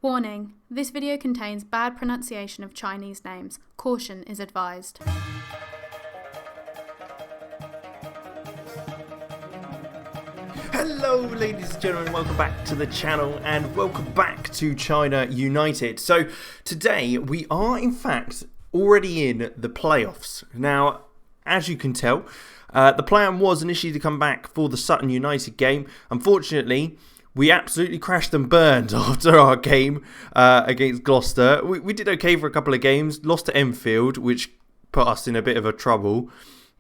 Warning, this video contains bad pronunciation of Chinese names. Caution is advised. Hello ladies and gentlemen, welcome back to the channel and welcome back to China United. So today we are in fact already in the playoffs. Now, as you can tell, the plan was initially to come back for the Sutton United game. Unfortunately, we absolutely crashed and burned after our game against Gloucester. We did okay for a couple of games, lost to Enfield, which put us in a bit of a trouble.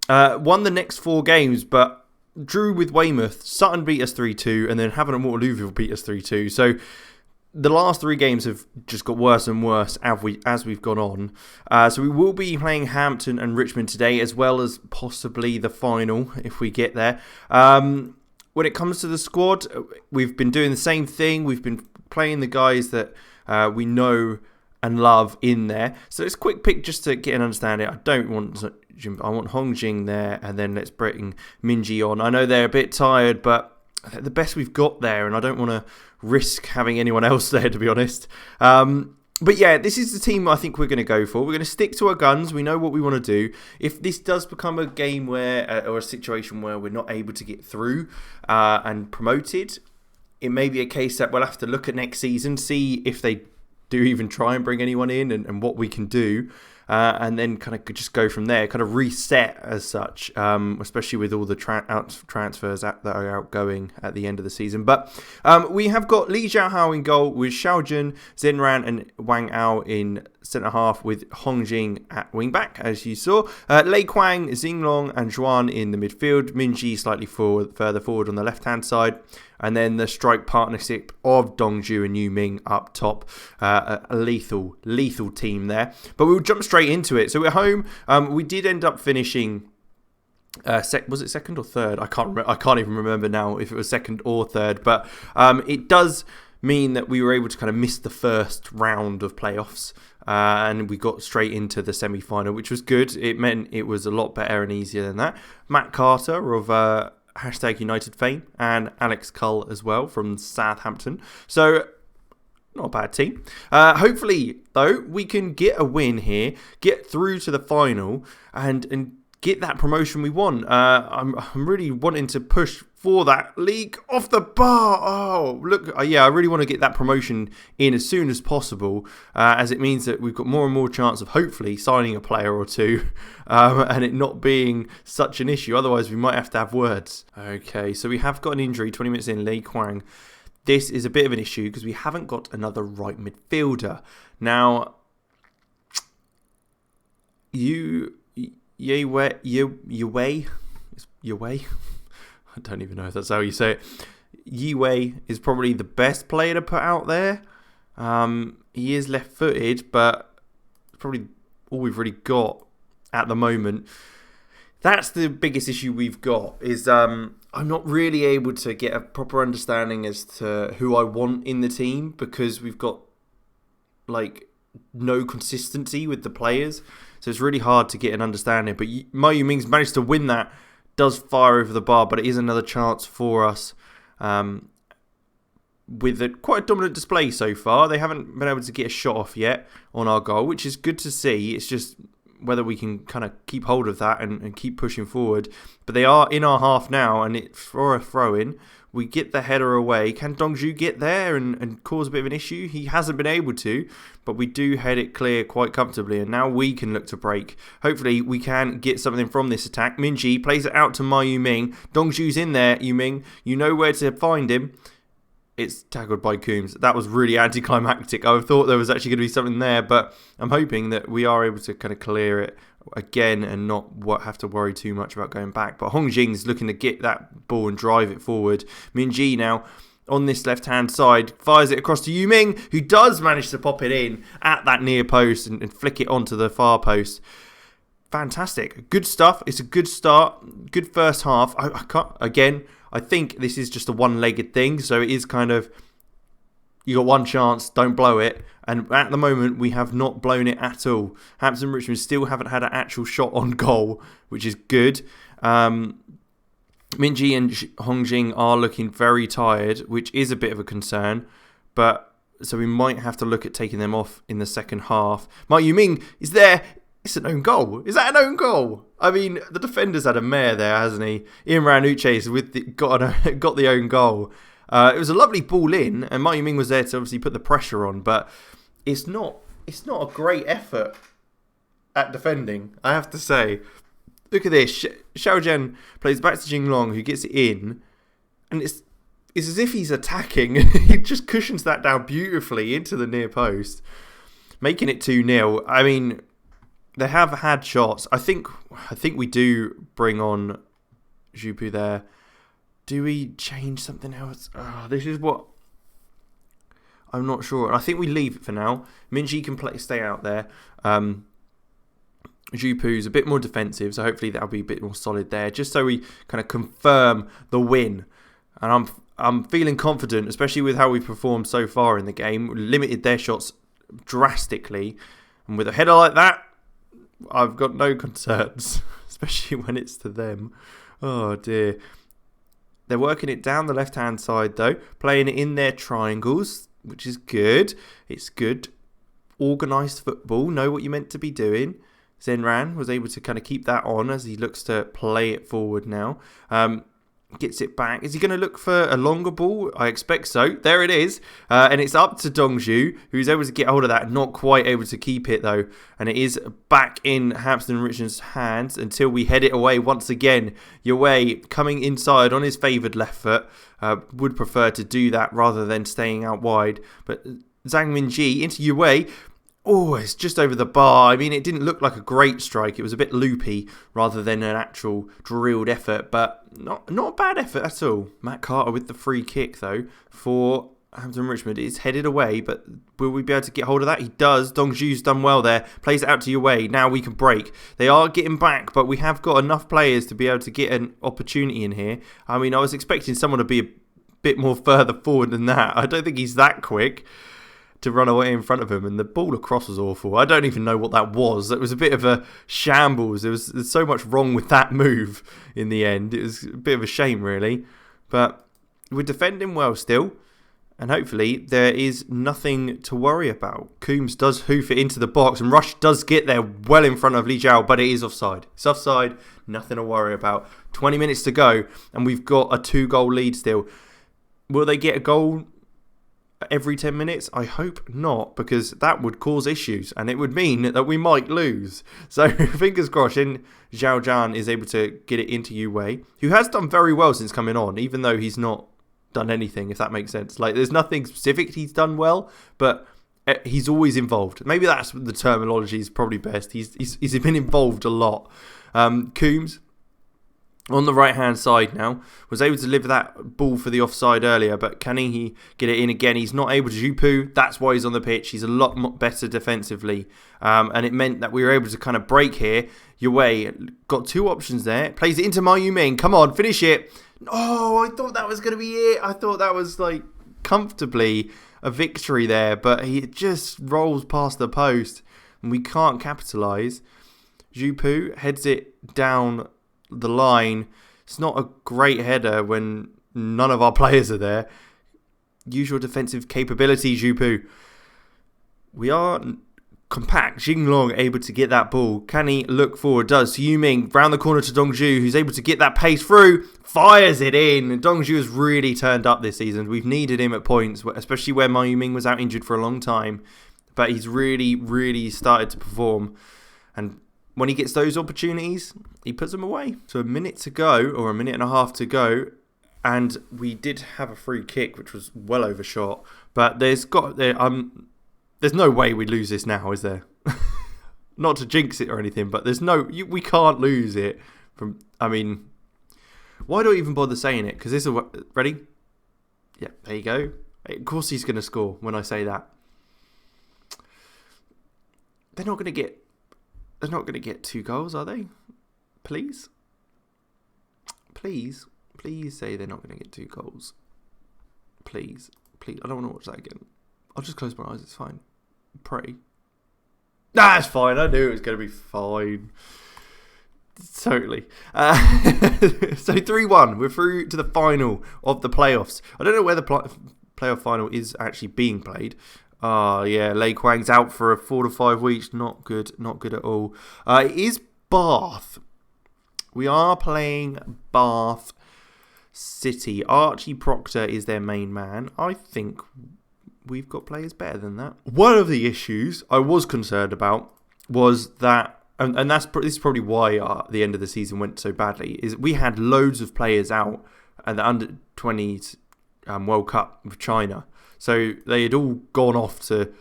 Won the next 4 games, but drew with Weymouth. Sutton beat us 3-2, and then Havant and Waterlooville beat us 3-2. So the last 3 games have just got worse and worse as we've gone on. So we will be playing Hampton and Richmond today, as well as possibly the final if we get there. When it comes to the squad, we've been doing the same thing. We've been playing the guys that we know and love in there. So it's a quick pick just to get an understanding. I want Hong Jing there, and then let's bring Minji on. I know they're a bit tired, but they're the best we've got there, and I don't want to risk having anyone else there, to be honest. But yeah, this is the team I think we're going to go for. We're going to stick to our guns. We know what we want to do. If this does become a game where, or a situation where we're not able to get through and promoted, it may be a case that we'll have to look at next season, see if they do even try and bring anyone in and what we can do. And then kind of just go from there, kind of reset as such, especially with all the transfers that are outgoing at the end of the season. But we have got Li Jiahao in goal with Xiaojun, Zenran and Wang Ao in centre half, with Hong Jing at wing back, as you saw. Lei Kwang, Xinglong and Zhuan in the midfield. Minji slightly further forward on the left hand side. And then the strike partnership of Dongju and Yu Ming up top. A lethal team there. But we'll jump straight into it. So we're home. We did end up finishing... was it second or third? I can't even remember now if it was second or third. But it does mean that we were able to kind of miss the first round of playoffs. And we got straight into the semi-final, which was good. It meant it was a lot better and easier than that. Matt Carter of... #United fame, and Alex Cull as well from Southampton. So, not a bad team. Hopefully, though, we can get a win here, get through to the final, and get that promotion we want. I'm really wanting to push for that league off the bar. Oh, look, yeah, I really want to get that promotion in as soon as possible, as it means that we've got more and more chance of hopefully signing a player or two, and it not being such an issue. Otherwise, we might have to have words. Okay, so we have got an injury 20 minutes in, Lei Kwang. This is a bit of an issue because we haven't got another right midfielder. Now, Yue, I don't even know if that's how you say it. Yue is probably the best player to put out there. He is left-footed, but probably all we've really got at the moment. That's the biggest issue we've got, is I'm not really able to get a proper understanding as to who I want in the team, because we've got no consistency with the players. So it's really hard to get an understanding. But Ma Yuming's managed to win that. Does fire over the bar, but it is another chance for us with quite a dominant display so far. They haven't been able to get a shot off yet on our goal, which is good to see. It's just whether we can kind of keep hold of that and keep pushing forward. But they are in our half now, and for a throw-in. We get the header away. Can Dongju get there and cause a bit of an issue? He hasn't been able to, but we do head it clear quite comfortably, and now we can look to break. Hopefully, we can get something from this attack. Minji plays it out to Ma Yuming. Dongju's in there, Yuming. You know where to find him. It's tackled by Coombs. That was really anticlimactic. I thought there was actually going to be something there, but I'm hoping that we are able to kind of clear it again and not have to worry too much about going back. But Hong Jing's looking to get that ball and drive it forward. Minji now on this left-hand side fires it across to Yu Ming, who does manage to pop it in at that near post and flick it onto the far post. Fantastic. Good stuff. It's a good start. Good first half. I think this is just a one-legged thing, so it is kind of, you got one chance, don't blow it. And at the moment, we have not blown it at all. Hampton and Richmond still haven't had an actual shot on goal, which is good. Minji and Hong Jing are looking very tired, which is a bit of a concern. But So we might have to look at taking them off in the second half. Ma Yuming is there. It's an own goal. Is that an own goal? I mean, the defender's had a mare there, hasn't he? Imran Uche got the own goal. It was a lovely ball in, and Ma Yuming was there to obviously put the pressure on, but it's not a great effort at defending, I have to say. Look at this. Xiao Zhen plays back to Jinglong, who gets it in, and it's as if he's attacking. He just cushions that down beautifully into the near post, making it 2-0. I mean, they have had shots. I think we do bring on Jupu there. Do we change something else? This is what I'm not sure. I think we leave it for now. Minji can stay out there. Jupu's a bit more defensive, so hopefully that'll be a bit more solid there, just so we kind of confirm the win. And I'm feeling confident, especially with how we've performed so far in the game. Limited their shots drastically, and with a header like that, I've got no concerns, especially when it's to them. Oh dear. They're working it down the left-hand side though, playing it in their triangles, which is good. It's good. Organised football, know what you're meant to be doing. Zenran was able to kind of keep that on as he looks to play it forward now. Gets it back. Is he going to look for a longer ball? I expect so. There it is. And it's up to Dongzhu, who's able to get hold of that. Not quite able to keep it, though. And it is back in Hampton Richardson's hands until we head it away once again. Yue coming inside on his favoured left foot. Would prefer to do that rather than staying out wide. But Zhang Minji into Yue. Oh, it's just over the bar. I mean, it didn't look like a great strike. It was a bit loopy rather than an actual drilled effort, but not a bad effort at all. Matt Carter with the free kick, though, for Hampton Richmond. It's headed away, but will we be able to get hold of that? He does. Dongzhu's done well there. Plays it out to Yue. Now we can break. They are getting back, but we have got enough players to be able to get an opportunity in here. I mean, I was expecting someone to be a bit more further forward than that. I don't think he's that quick to run away in front of him, and the ball across was awful. I don't even know what that was. It was a bit of a shambles. There's so much wrong with that move in the end. It was a bit of a shame, really. But we're defending well still, and hopefully there is nothing to worry about. Coombs does hoof it into the box, and Rush does get there well in front of Li Jiao, but it is offside. It's offside, nothing to worry about. 20 minutes to go, and we've got a 2-goal lead still. Will they get a goal every 10 minutes? I hope not, because that would cause issues and it would mean that we might lose. So fingers crossed, and Zhao Zhan is able to get it into Yue, who has done very well since coming on, even though he's not done anything, if that makes sense. Like, there's nothing specific he's done well, but he's always involved. Maybe that's the terminology is probably best. He's been involved a lot. Coombs on the right-hand side now, was able to deliver that ball for the offside earlier, but can he get it in again? He's not able to. Jupu, that's why he's on the pitch. He's a lot better defensively, and it meant that we were able to kind of break here. Yue got 2 options there. Plays it into Ma Yuming. Come on, finish it. Oh, I thought that was going to be it. I thought that was like comfortably a victory there, but he just rolls past the post, and we can't capitalise. Jupu heads it down the line. It's not a great header when none of our players are there. Usual defensive capability, Jupu. We are compact. Jinglong able to get that ball. Can he look forward? Does. Yuming round the corner to Dongzhu, who's able to get that pace through. Fires it in. Dongzhu has really turned up this season. We've needed him at points, especially where Ma Yuming was out injured for a long time. But he's really started to perform. And when he gets those opportunities, he puts them away. So a minute to go, or a minute and a half to go, and we did have a free kick, which was well overshot. But there's no way we lose this now, is there? Not to jinx it or anything, but we can't lose it. I mean, why do I even bother saying it? Because ready? Yeah, there you go. Of course he's going to score when I say that. They're not going to get 2 goals, are they? Please say they're not going to get 2 goals. Please. I don't want to watch that again. I'll just close my eyes. It's fine. Pray. Nah, it's fine. I knew it was going to be fine. Totally. So 3-1. We're through to the final of the playoffs. I don't know where the playoff final is actually being played. Yeah, Lei Kwang's out for 4 to 5 weeks. Not good at all. It is Bath. We are playing Bath City. Archie Proctor is their main man. I think we've got players better than that. One of the issues I was concerned about was that, and this is probably why the end of the season went so badly, is we had loads of players out at the under-20s World Cup with China. So they had all gone off to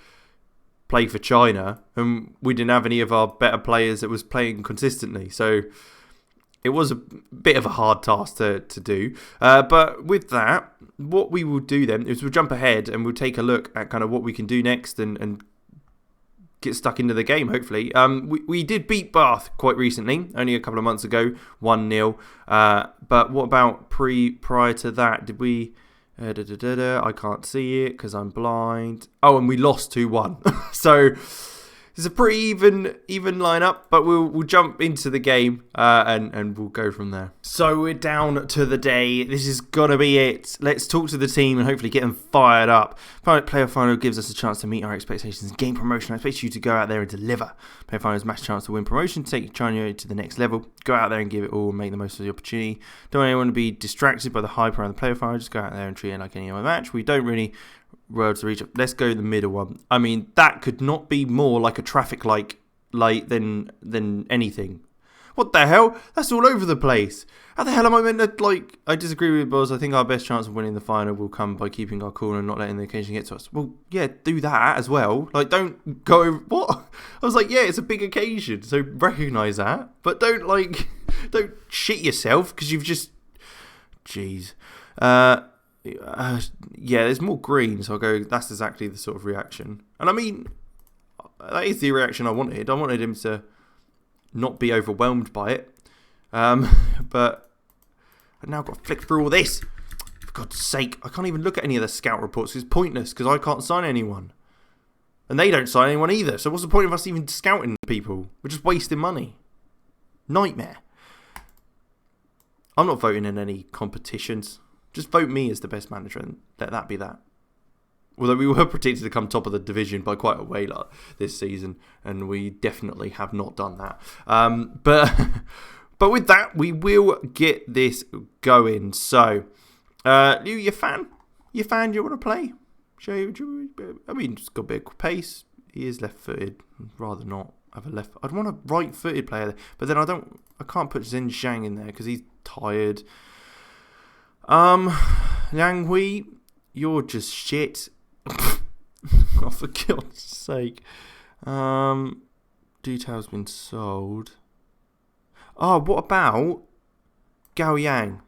play for China, and we didn't have any of our better players that was playing consistently. So it was a bit of a hard task to do. But with that, what we will do then is we'll jump ahead and we'll take a look at kind of what we can do next and get stuck into the game, hopefully. We did beat Bath quite recently, only a couple of months ago, 1-0. But what about prior to that? Did we... I can't see it because I'm blind. Oh, and we lost 2-1. So it's a pretty even lineup, but we'll jump into the game and we'll go from there. So we're down to the day. This is gonna be it. Let's talk to the team and hopefully get them fired up. Player final gives us a chance to meet our expectations and gain promotion. I expect you to go out there and deliver. Player final is a match chance to win promotion, take China to the next level. Go out there and give it all and make the most of the opportunity. Don't want anyone to be distracted by the hype around the player final. Just go out there and treat it like any other match. We don't really worlds to reach up. Let's go the middle one. I mean, that could not be more like a traffic light than anything. What the hell? That's all over the place. How the hell am I meant to, I disagree with Buzz. I think our best chance of winning the final will come by keeping our cool and not letting the occasion get to us. Well, yeah, do that as well. Don't go over... What? I was like, yeah, it's a big occasion, so recognise that. But don't shit yourself, because you've just... Jeez. Yeah, there's more green, so I'll go, that's exactly the sort of reaction. And I mean, that is the reaction I wanted. I wanted him to not be overwhelmed by it. But I've now got to flick through all this. For God's sake, I can't even look at any of the scout reports. It's pointless, because I can't sign anyone. And they don't sign anyone either. So what's the point of us even scouting people? We're just wasting money. Nightmare. I'm not voting in any competitions. Just vote me as the best manager and let that be that. Although we were predicted to come top of the division by quite a way this season, and we definitely have not done that. But with that, we will get this going. So, you fan? You want to play? I mean, just got a bit of pace. He is left-footed. I'd rather not have a left. I'd want a right-footed player, but then I can't put Zhen Zhang in there because he's tired. Yang Hui, you're just shit. Oh, for God's sake. Details been sold. Oh, what about Gao Yang?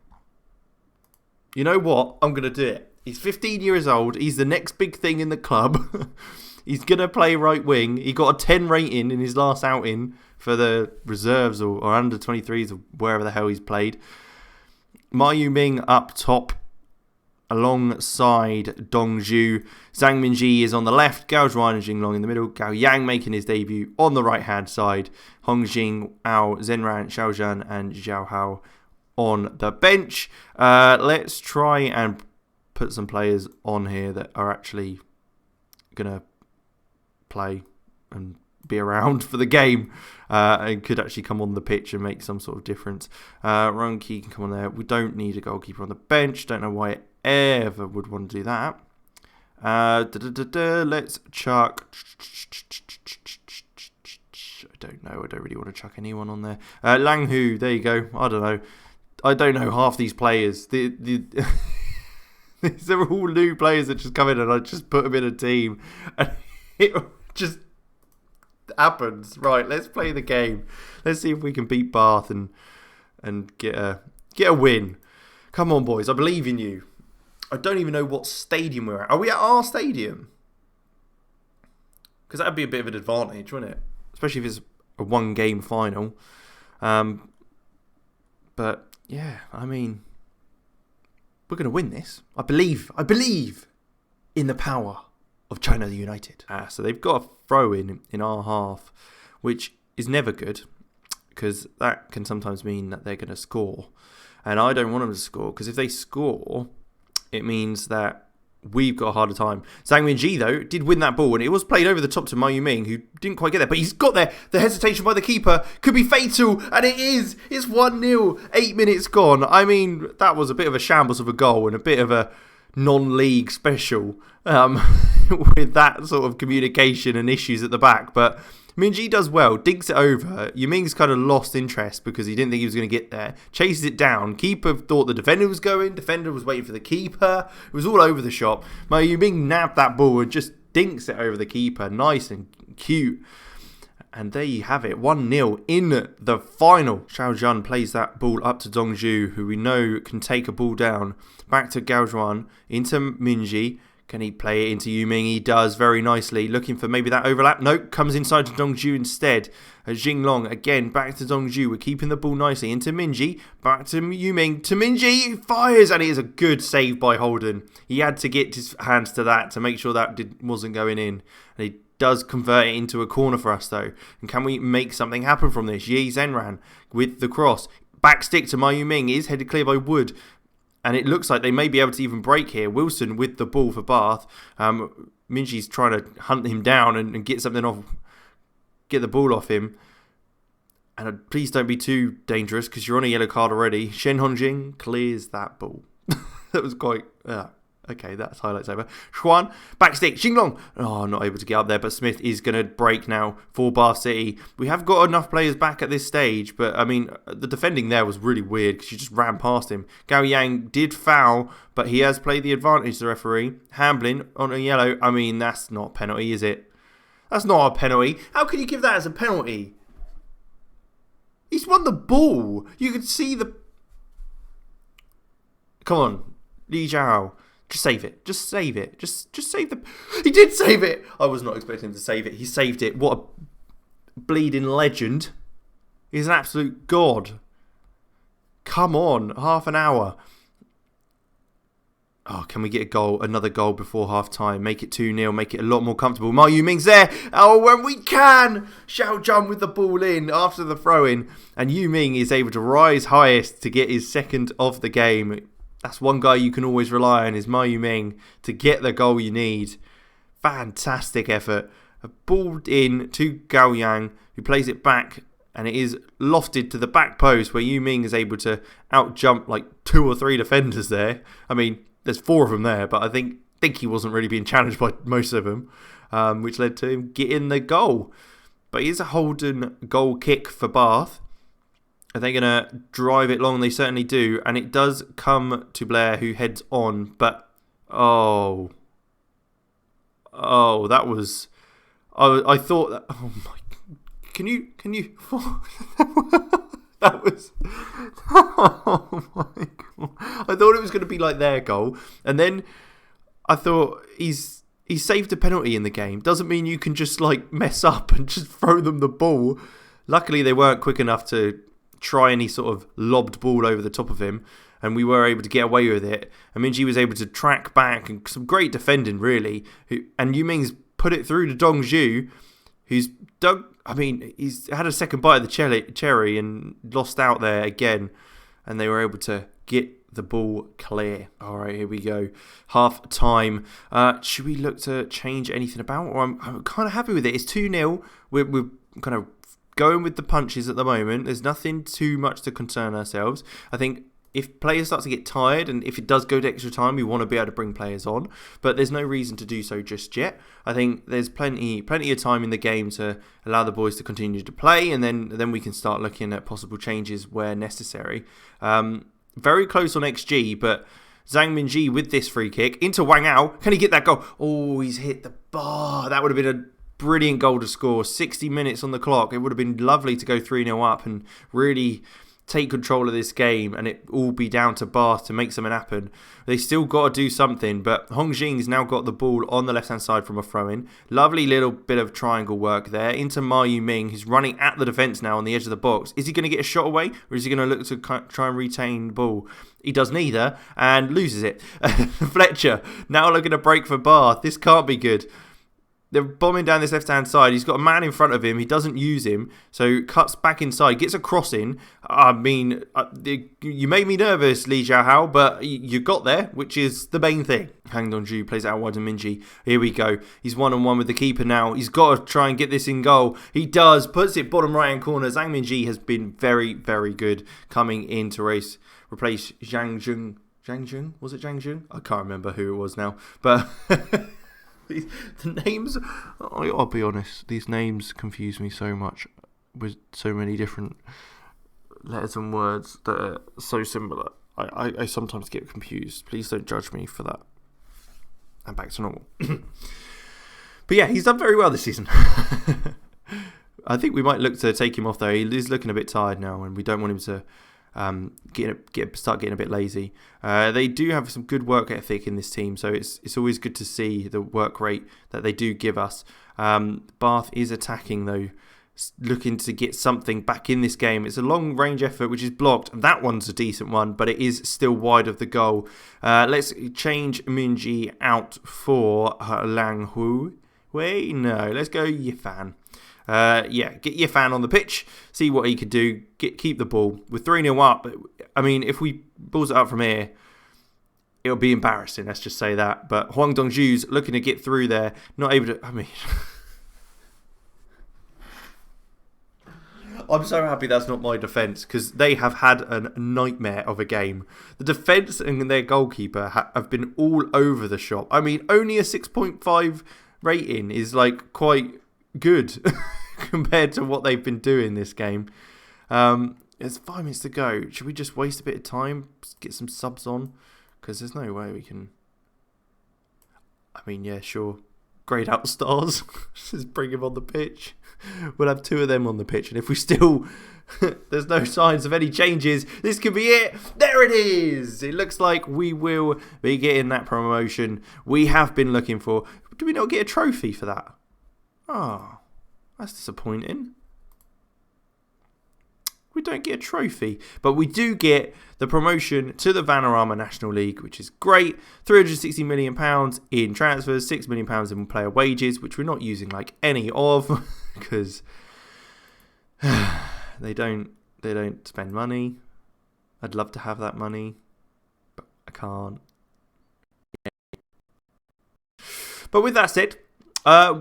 You know what? I'm going to do it. He's 15 years old. He's the next big thing in the club. He's going to play right wing. He got a 10 rating in his last outing for the reserves or under 23s or wherever the hell he's played. Ma Yuming up top alongside Dong Zhu. Zhang Minji is on the left. Gao Zhuan and Jinglong in the middle. Gao Yang making his debut on the right-hand side. Hong Jing, Ao, Zhenran, Xiaozhan and Zhao Hao on the bench. Let's try and put some players on here that are actually going to play and be around for the game and could actually come on the pitch and make some sort of difference. Runke can come on there. We don't need a goalkeeper on the bench. Don't know why I ever would want to do that. Let's chuck... I don't know. I don't really want to chuck anyone on there. Lang Hu, there you go. I don't know. I don't know half these players. These are all new players that just come in and I just put them in a team. And it just... happens. Right, let's play the game. Let's see if we can beat Bath and get a win. Come on, boys. I believe in you. I don't even know what stadium we're at. Are we at our stadium? Because that'd be a bit of an advantage, wouldn't it? Especially if it's a one-game final. But, yeah, I mean, we're going to win this. I believe in the power of China United. So they've got a throw in our half, which is never good because that can sometimes mean that they're going to score. And I don't want them to score because if they score, it means that we've got a harder time. Zhang Minji, though, did win that ball, and it was played over the top to Ma Yuming, who didn't quite get there, but he's got there. The hesitation by the keeper could be fatal, and it is. It's 1-0, 8 minutes gone. I mean, that was a bit of a shambles of a goal and a bit of a non-league special with that sort of communication and issues at the back, but Minji does well, dinks it over. Yuming's kind of lost interest because he didn't think he was going to get there. Chases it down. Keeper thought the defender was going. Defender was waiting for the keeper. It was all over the shop. Ma Yuming nabbed that ball and just dinks it over the keeper. Nice and cute. And there you have it. 1-0 in the final. Xiao Zhan plays that ball up to Dongzhu, who we know can take a ball down. Back to Gao Zhuan. Into Minji. Can he play it into Yuming? He does very nicely. Looking for maybe that overlap. Nope, comes inside to Dongzhu instead. Jinglong again, back to Dongzhu. We're keeping the ball nicely. Into Minji. Back to Yuming. To Minji. Fires. And it is a good save by Holden. He had to get his hands to that to make sure that wasn't going in. And he does convert it into a corner for us though. And can we make something happen from this? Yi Zhenran with the cross. Back stick to Ma Yuming. Is headed clear by Wood. And it looks like they may be able to even break here. Wilson with the ball for Bath. Minji's trying to hunt him down and get something off, get the ball off him. And please don't be too dangerous because you're on a yellow card already. Shen Hongjing clears that ball. That was quite... okay, that's highlights over. Xuan, back stick, Jinglong. Oh, not able to get up there, but Smith is going to break now for Bath City. We have got enough players back at this stage, but I mean, the defending there was really weird because you just ran past him. Gao Yang did foul, but he has played the advantage, the referee. Hamblin on a yellow. I mean, that's not a penalty, is it? That's not a penalty. How can you give that as a penalty? He's won the ball. You could see the... Come on, Li Jiao. Just save it. Just save it. Just save the... He did save it! I was not expecting him to save it. He saved it. What a bleeding legend. He's an absolute god. Come on. Half an hour. Oh, can we get a goal? Another goal before half time. Make it 2-0. Make it a lot more comfortable. Ma Yuming's there. Oh, when we can. Xiao Zhan with the ball in after the throw-in. And Yuming is able to rise highest to get his second of the game. That's one guy you can always rely on, is Ma Yuming, to get the goal you need. Fantastic effort. A ball in to Gao Yang, who plays it back, and it is lofted to the back post, where Yuming is able to out-jump like 2 or 3 defenders there. I mean, there's 4 of them there, but I think he wasn't really being challenged by most of them, which led to him getting the goal. But it is a Holden goal kick for Bath. Are they going to drive it long? They certainly do. And it does come to Blair, who heads on. But, oh, that was... I thought that... Oh, my... Can you... That was... Oh, my God. I thought it was going to be like their goal. And then I thought he saved a penalty in the game. Doesn't mean you can just, like, mess up and just throw them the ball. Luckily, they weren't quick enough to try any sort of lobbed ball over the top of him, and we were able to get away with it. And Minji was able to track back, and some great defending really. And Yuming's put it through to Dongzhu, who's dug. I mean, he's had a second bite of the cherry and lost out there again, and they were able to get the ball clear. All right, here we go. Half time. Should we look to change anything about? Or I'm kind of happy with it. It's 2-0. We're kind of going with the punches at the moment. There's nothing too much to concern ourselves. I think if players start to get tired, and if it does go to extra time, we want to be able to bring players on. But there's no reason to do so just yet. I think there's plenty of time in the game to allow the boys to continue to play, and then we can start looking at possible changes where necessary. Very close on XG, but Zhang Minji with this free kick into Wang Ao. Can he get that goal? Oh, he's hit the bar. That would have been a brilliant goal to score. 60 minutes on the clock. It would have been lovely to go 3-0 up and really take control of this game, and it all be down to Bath to make something happen. They still got to do something, but Hongjing's now got the ball on the left-hand side from a throw-in. Lovely little bit of triangle work there into Ma Yuming, who's running at the defence now on the edge of the box. Is he going to get a shot away, or is he going to look to try and retain the ball? He does neither and loses it. Fletcher now looking to break for Bath. This can't be good. They're bombing down this left-hand side. He's got a man in front of him. He doesn't use him, so cuts back inside, gets a cross in. I mean, you made me nervous, Li Xiaohao, but you got there, which is the main thing. Hang Dongju plays out wide to Minji. Here we go. He's one-on-one with the keeper now. He's got to try and get this in goal. He does. Puts it bottom right-hand corner. Zhang Minji has been very, very good coming in to replace Zhang Jun. Zhang Jun? Was it Zhang Jun? I can't remember who it was now, but... The names, I'll be honest, these names confuse me so much with so many different letters and words that are so similar. I sometimes get confused. Please don't judge me for that. And back to normal. But yeah, he's done very well this season. I think we might look to take him off though. He is looking a bit tired now, and we don't want him to start getting a bit lazy. They do have some good work ethic in this team, so it's always good to see the work rate that they do give us. Bath is attacking though, looking to get something back in this game. It's a long range effort which is blocked. That one's a decent one, but it is still wide of the goal. Let's change Minji out for Lang Hu. Wait, no, let's go Yifan. Get Yifan on the pitch, see what he could do, keep the ball. We're 3-0 up. I mean, if we balls it up from here, it'll be embarrassing, let's just say that. But Huang Dongju's looking to get through there, not able to, I mean... I'm so happy that's not my defence, because they have had a nightmare of a game. The defence and their goalkeeper have been all over the shop. I mean, only a 6.5 rating is like quite good compared to what they've been doing this game. There's 5 minutes to go. Should we just waste a bit of time, get some subs on? Because there's no way we can... I mean, yeah, sure. Grade out stars. Just bring him on the pitch. We'll have 2 of them on the pitch. And if we still... there's no signs of any changes, this could be it. There it is. It looks like we will be getting that promotion we have been looking for. Do we not get a trophy for that? Oh, that's disappointing. We don't get a trophy, but we do get the promotion to the Vanarama National League, which is great. £360 million in transfers, £6 million in player wages, which we're not using like any of because they don't spend money. I'd love to have that money, but I can't. But with that said,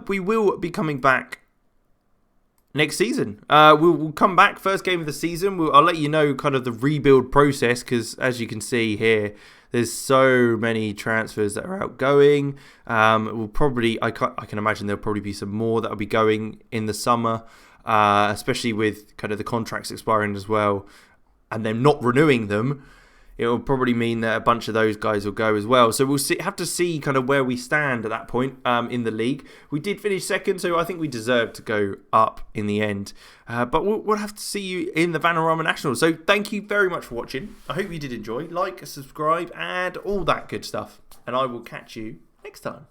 we will be coming back next season. We'll come back first game of the season. I'll let you know kind of the rebuild process, because as you can see here, there's so many transfers that are outgoing. We'll probably, I can imagine there'll probably be some more that will be going in the summer, especially with kind of the contracts expiring as well, and them not renewing them. It will probably mean that a bunch of those guys will go as well. So we'll have to see kind of where we stand at that point in the league. We did finish second, so I think we deserve to go up in the end. But we'll have to see you in the Vanarama National. So thank you very much for watching. I hope you did enjoy. Like, subscribe, and all that good stuff. And I will catch you next time.